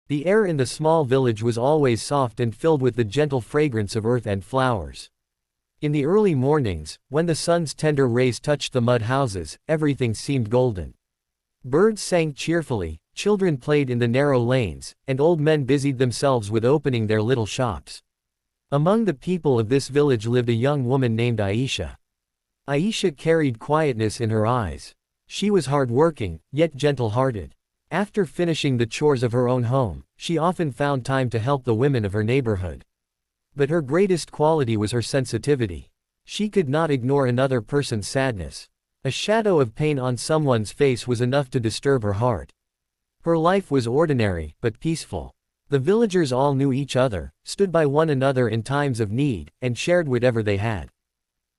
The air in the small village was always soft and filled with the gentle fragrance of earth and flowers. In the early mornings, when the sun's tender rays touched the mud houses, everything seemed golden. Birds sang cheerfully, children played in the narrow lanes, and old men busied themselves with opening their little shops. Among the people of this village lived a young woman named Ayesha. Ayesha carried quietness in her eyes. She was hard-working, yet gentle-hearted. After finishing the chores of her own home, she often found time to help the women of her neighborhood. But her greatest quality was her sensitivity. She could not ignore another person's sadness. A shadow of pain on someone's face was enough to disturb her heart. Her life was ordinary, but peaceful. The villagers all knew each other, stood by one another in times of need, and shared whatever they had.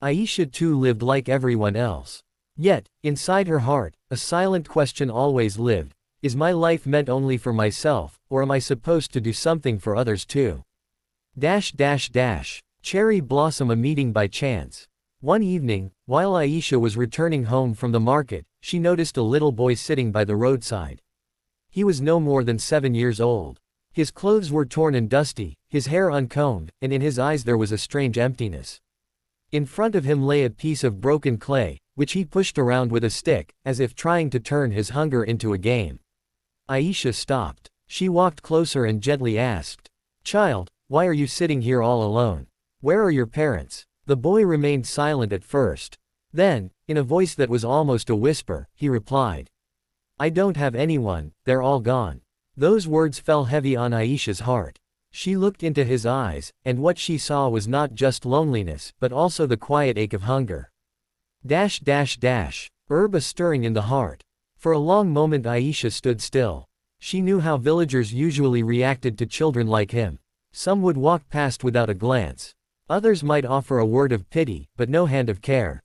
Ayesha too lived like everyone else. Yet, inside her heart, a silent question always lived: is my life meant only for myself, or am I supposed to do something for others too? Cherry blossom. A meeting by chance. One evening, while Ayesha was returning home from the market, she noticed a little boy sitting by the roadside. He was no more than 7 years old. His clothes were torn and dusty, his hair uncombed, and in his eyes there was a strange emptiness. In front of him lay a piece of broken clay, which he pushed around with a stick, as if trying to turn his hunger into a game. Ayesha stopped. She walked closer and gently asked, "Child, why are you sitting here all alone? Where are your parents?" The boy remained silent at first. Then, in a voice that was almost a whisper, he replied, "I don't have anyone, they're all gone." Those words fell heavy on Ayesha's heart. She looked into his eyes, and what she saw was not just loneliness, but also the quiet ache of hunger. A stirring in the heart. For a long moment Ayesha stood still. She knew how villagers usually reacted to children like him. Some would walk past without a glance. Others might offer a word of pity, but no hand of care.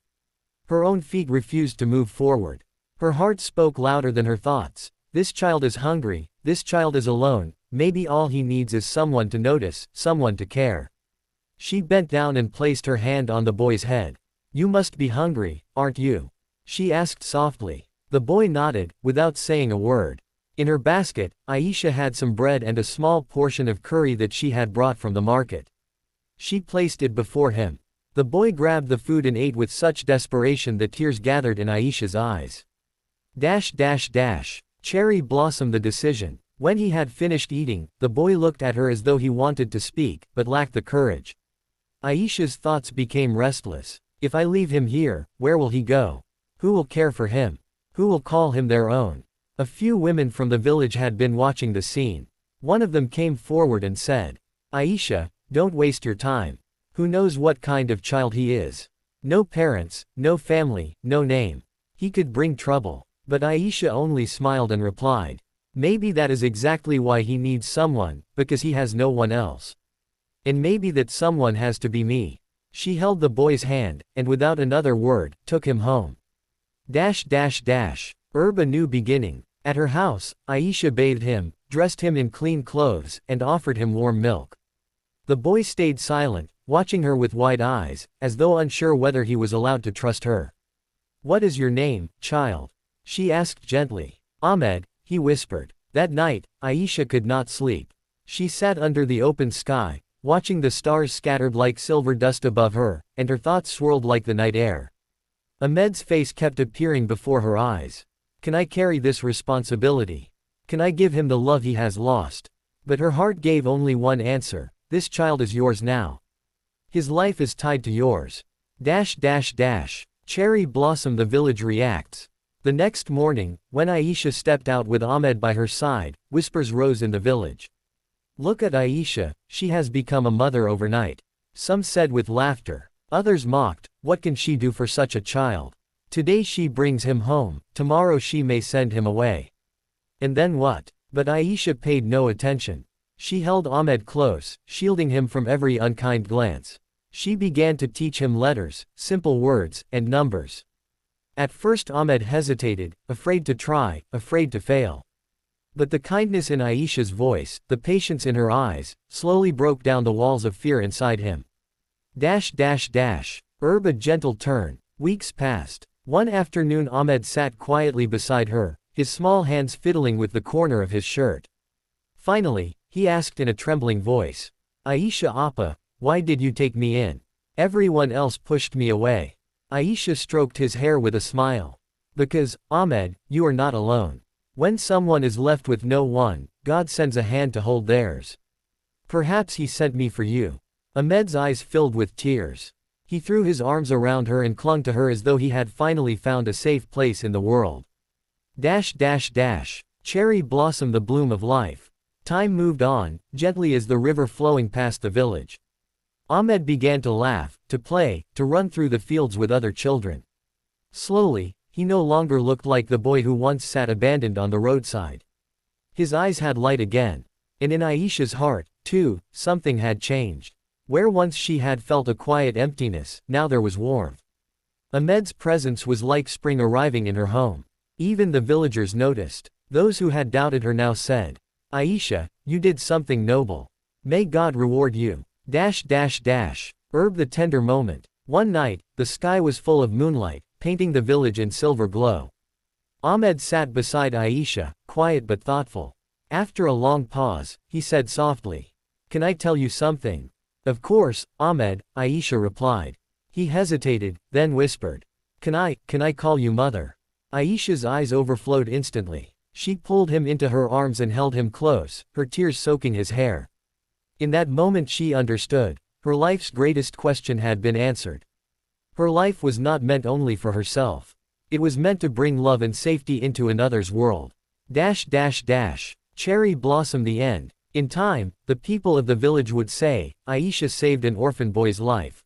Her own feet refused to move forward. Her heart spoke louder than her thoughts. This child is hungry, this child is alone, maybe all he needs is someone to notice, someone to care. She bent down and placed her hand on the boy's head. "You must be hungry, aren't you?" she asked softly. The boy nodded, without saying a word. In her basket, Ayesha had some bread and a small portion of curry that she had brought from the market. She placed it before him. The boy grabbed the food and ate with such desperation that tears gathered in Ayesha's eyes. Cherry blossomed. The decision. When he had finished eating, the boy looked at her as though he wanted to speak, but lacked the courage. Ayesha's thoughts became restless. If I leave him here, where will he go? Who will care for him? Who will call him their own? A few women from the village had been watching the scene. One of them came forward and said, "Ayesha, don't waste your time. Who knows what kind of child he is? No parents, no family, no name. He could bring trouble." But Ayesha only smiled and replied, "Maybe that is exactly why he needs someone, because he has no one else. And maybe that someone has to be me." She held the boy's hand, and without another word, took him home. A new beginning. At her house, Ayesha bathed him, dressed him in clean clothes, and offered him warm milk. The boy stayed silent, watching her with wide eyes, as though unsure whether he was allowed to trust her. "What is your name, child?" she asked gently. "Ahmed," he whispered. That night, Ayesha could not sleep. She sat under the open sky, watching the stars scattered like silver dust above her, and her thoughts swirled like the night air. Ahmed's face kept appearing before her eyes. Can I carry this responsibility? Can I give him the love he has lost? But her heart gave only one answer: this child is yours now. His life is tied to yours. Cherry blossom. The village reacts. The next morning, when Ayesha stepped out with Ahmed by her side, whispers rose in the village. "Look at Ayesha, she has become a mother overnight." Some said with laughter. Others mocked, "What can she do for such a child? Today she brings him home, tomorrow she may send him away. And then what?" But Ayesha paid no attention. She held Ahmed close, shielding him from every unkind glance. She began to teach him letters, simple words, and numbers. At first Ahmed hesitated, afraid to try, afraid to fail. But the kindness in Ayesha's voice, the patience in her eyes, slowly broke down the walls of fear inside him. A gentle turn. Weeks passed. One afternoon Ahmed sat quietly beside her, his small hands fiddling with the corner of his shirt. Finally, he asked in a trembling voice. Ayesha Appa, why did you take me in? Everyone else pushed me away. Ayesha stroked his hair with a smile. Because, Ahmed, you are not alone. When someone is left with no one, God sends a hand to hold theirs. Perhaps he sent me for you. Ahmed's eyes filled with tears. He threw his arms around her and clung to her as though he had finally found a safe place in the world. Cherry blossom, the bloom of life. Time moved on, gently as the river flowing past the village. Ahmed began to laugh, to play, to run through the fields with other children. Slowly, he no longer looked like the boy who once sat abandoned on the roadside. His eyes had light again. And in Ayesha's heart, too, something had changed. Where once she had felt a quiet emptiness, now there was warmth. Ahmed's presence was like spring arriving in her home. Even the villagers noticed. Those who had doubted her now said, Ayesha, you did something noble. May God reward you. The tender moment. One night, the sky was full of moonlight, painting the village in silver glow. Ahmed sat beside Ayesha, quiet but thoughtful. After a long pause, he said softly, Can I tell you something? Of course, Ahmed, Ayesha replied. He hesitated, then whispered, Can I call you mother? Ayesha's eyes overflowed instantly. She pulled him into her arms and held him close, her tears soaking his hair. In that moment she understood. Her life's greatest question had been answered. Her life was not meant only for herself. It was meant to bring love and safety into another's world. Cherry blossom, the end. In time, the people of the village would say, Ayesha saved an orphan boy's life.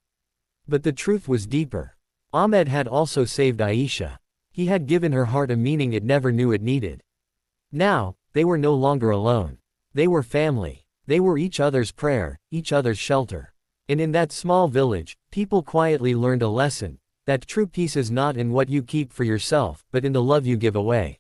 But the truth was deeper. Ahmed had also saved Ayesha. He had given her heart a meaning it never knew it needed. Now, they were no longer alone. They were family. They were each other's prayer, each other's shelter. And in that small village, people quietly learned a lesson, that true peace is not in what you keep for yourself, but in the love you give away.